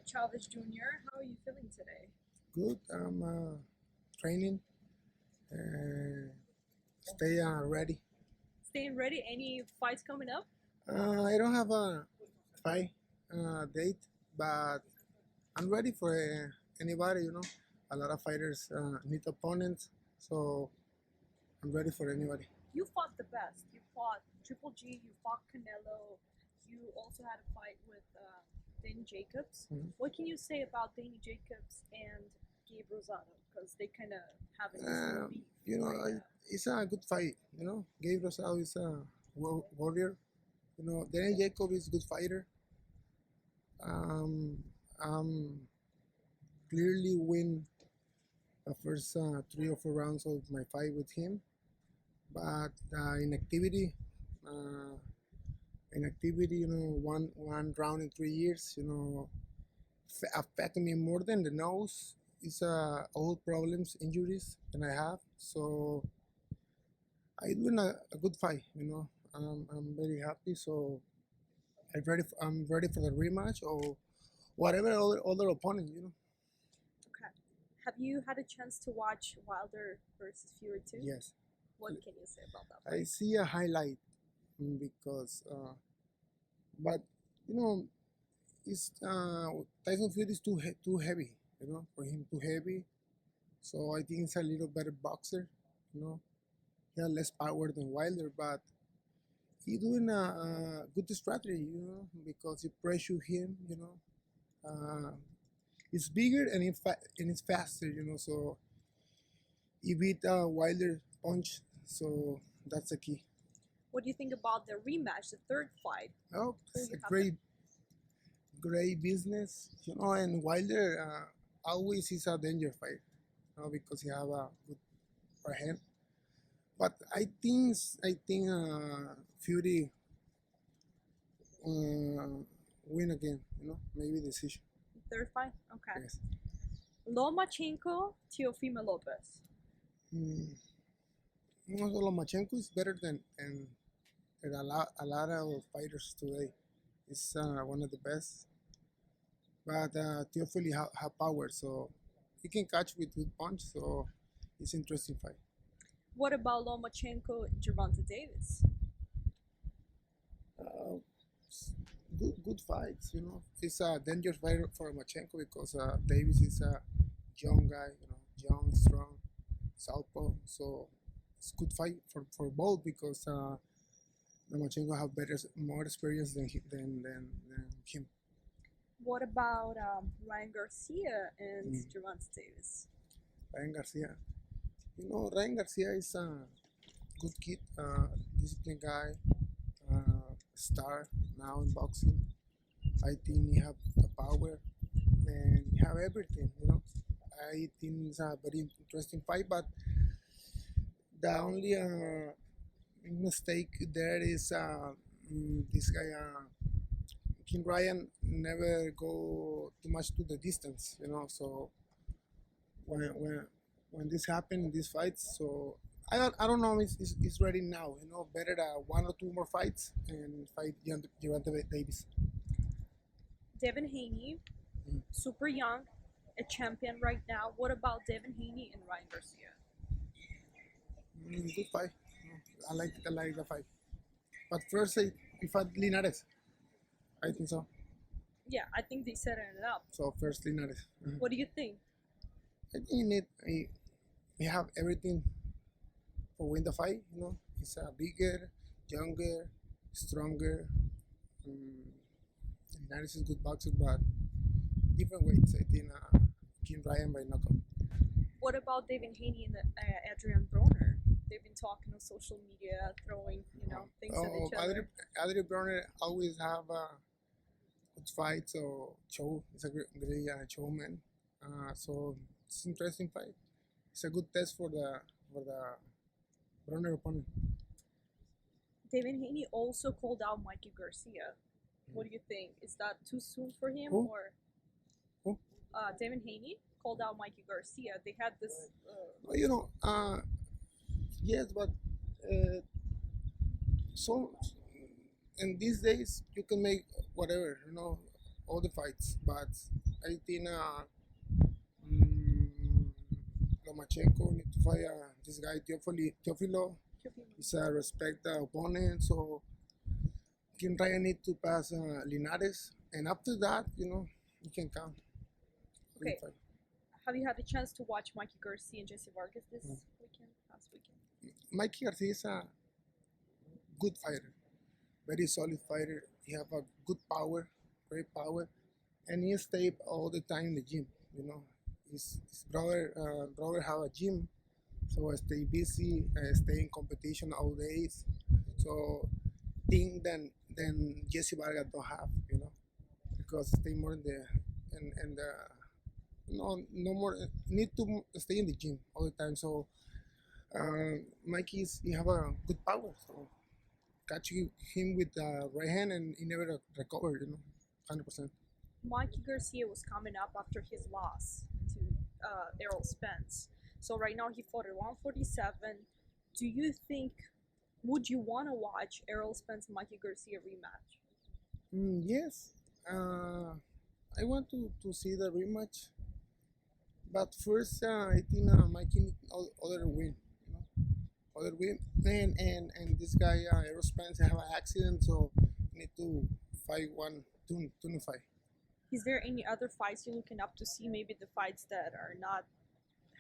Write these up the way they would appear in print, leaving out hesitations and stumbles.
Chavez Jr. How are you feeling today? Good. I'm training. Stay ready. Staying ready? Any fights coming up? I don't have a fight date, but I'm ready for anybody. A lot of fighters need opponents, so I'm ready for anybody. You fought the best. You fought Triple G. You fought Canelo. You also had a fight with Danny Jacobs. Mhm. What can you say about Danny Jacobs and Gabe Rosado? Because they kind of have this little beef. right now. It's a good fight. Gabe Rosado is a warrior. Danny Jacob is a good fighter. I'm clearly win the first 3 or 4 rounds of my fight with him, but uh, inactivity, one round in 3 years, affected me more than the nose. It's old problems, injuries that I have. So I doing a good fight. I'm very happy. So I'm ready for the rematch or whatever other opponent. Okay. Have you had a chance to watch Wilder versus Fury 2? Yes. What can you say about that I fight? see a highlight because, but you know, it's Tyson Fury is too heavy. For him too heavy. So I think he's a little better boxer. He has less power than Wilder, but he doing a good strategy. Because you pressure him. It's bigger and it's faster. So he beat Wilder punch. So that's the key. What do you think about the rematch, the third fight? Oh, Who it's you a have great business. And Wilder always is a danger fight. Because he have a good forehand. But I think Fury win again. Maybe decision. Third fight? Okay. Yes. Lomachenko, Teofimo Lopez. Mm. Lomachenko is better than a lot of fighters today. He's one of the best. But Teofili have power, so he can catch with good punch. So it's interesting fight. What about Lomachenko, Gervonta Davis? Uh, good fights. It's a dangerous fight for Lomachenko because Davis is a young guy. Young, strong, southpaw. So it's good fight for both because Lomachenko have more experience than him. What about Ryan Garcia and Mm. Gervonta Davis? Ryan Garcia. Ryan Garcia is a good kid, disciplined guy, star now in boxing. I think he have the power and he have everything. I think it's a very interesting fight, but the only mistake there is this guy, King Ryan, never go too much to the distance. So when this happened in these fights, so I don't know. It's ready now. Better one or two more fights and fight Gervonta Davis. Devin Haney, Mm. super young, a champion right now. What about Devin Haney and Ryan Garcia? Good fight. I like the fight. But first, if I Linares, I think so. Yeah, I think they set it up. So first Linares. What do you think? I think he have everything for win the fight. He's bigger, younger, stronger. Um, Linares is good boxer, but different weights. I think King Ryan by knockout. What about Devin Haney and Adrien Broner? They've been talking on social media, throwing things at each other. Adrien Broner always have good fights. So show is a great showman. So it's interesting fight. It's a good test for the Broner opponent. Devin Haney also called out Mikey Garcia. What do you think? Is that too soon for him? Who? Or Who? Devin Haney called out Mikey Garcia. They had this. Yes, but so in these days you can make whatever, all the fights. But I think mm, Lomachenko need to fight this guy Teofilo. He's a respect opponent, so Ryan need to pass Linares, and after that, you can count. Okay. Have you had the chance to watch Mikey Garcia and Jessie Vargas this past weekend? Mikey Garcia is a good fighter, very solid fighter. He have a good power, great power, and he stay all the time in the gym. His brother have a gym, so I stay busy, stay in competition all days. So thing than Jesse Vargas don't have, because stay more in the no more need to stay in the gym all the time. So Mikey's he have a good power, so catch him with the right hand and he never recovered, 100%. Mikey Garcia was coming up after his loss to Errol Spence. So right now he fought at 147. Do you think, would you want to watch Errol Spence and Mikey Garcia rematch? Yes. I want to see the rematch. But first, I think Mikey need other win. Other win. And this guy, Errol Spence, have an accident, so need to fight two fight. Is there any other fights you're looking up to see? Maybe the fights that are not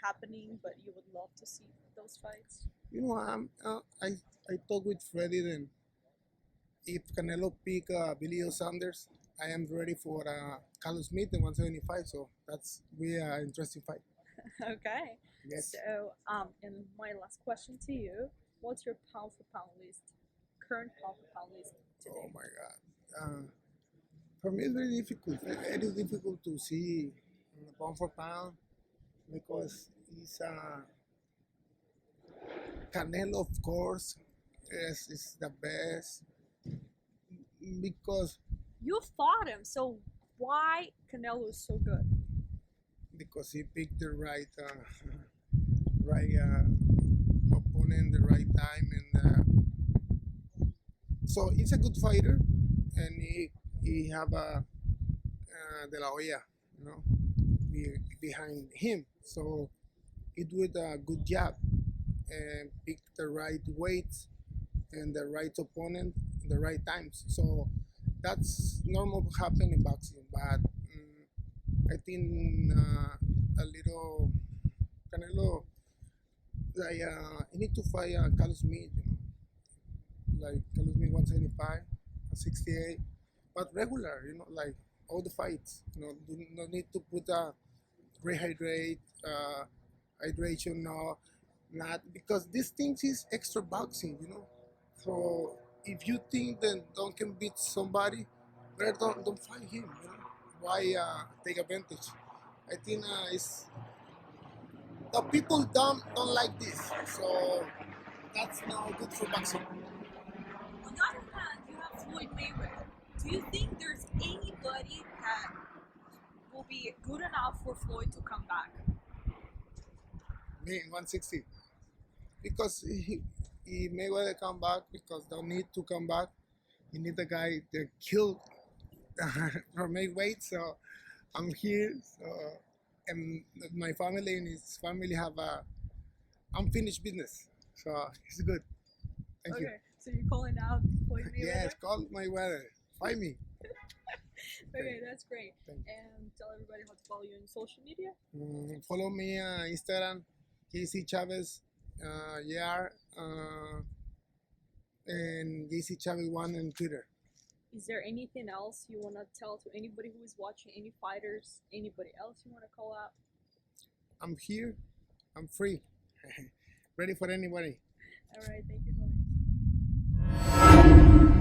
happening, but you would love to see those fights? I talked with Freddie, then if Canelo pick Billy Joe Saunders, I am ready for Callum Smith in 175. So that's really an interesting fight. Okay. Yes. So, and my last question to you: what's your pound for pound list? Current pound for pound list today? Oh my God. For me, it's very difficult. It is difficult to see pound for pound because it's Canelo, of course, is the best because You fought him, so why Canelo is so good? Because he picked the right opponent, the right time, and so he's a good fighter, and he have a De La Hoya, behind him. So he did a good job and picked the right weights and the right opponent, the right times. So that's normal to happen in boxing, but I think a little Canelo, like he need to fight Callum Smith, like Callum Smith 175, 68, but regular, like all the fights, do not need to put a rehydrate, hydration, no, not because these things is extra boxing, So if you think that don't can beat somebody, better don't fight him, Why take advantage? I think it's the people don't like this, so that's not good for boxing. On the other hand, you have Floyd Mayweather. Do you think there's anybody that will be good enough for Floyd to come back? Me 160, because he Mayweather come back because don't need to come back. He need a guy that killed for make weight. So I'm here. So and my family and his family have a unfinished business. So it's good. Thank you. Okay, so you're calling out Floyd Mayweather? Yes, call Mayweather. Find me. Okay, that's great. Thank you. And tell everybody how to follow you on social media. Follow me on Instagram, Jessie Chavez, and Jessie Chavez 1 on Twitter. Is there anything else you want to tell to anybody who is watching, any fighters, anybody else you want to call out? I'm here. I'm free. Ready for anybody. All right, thank you, Julio.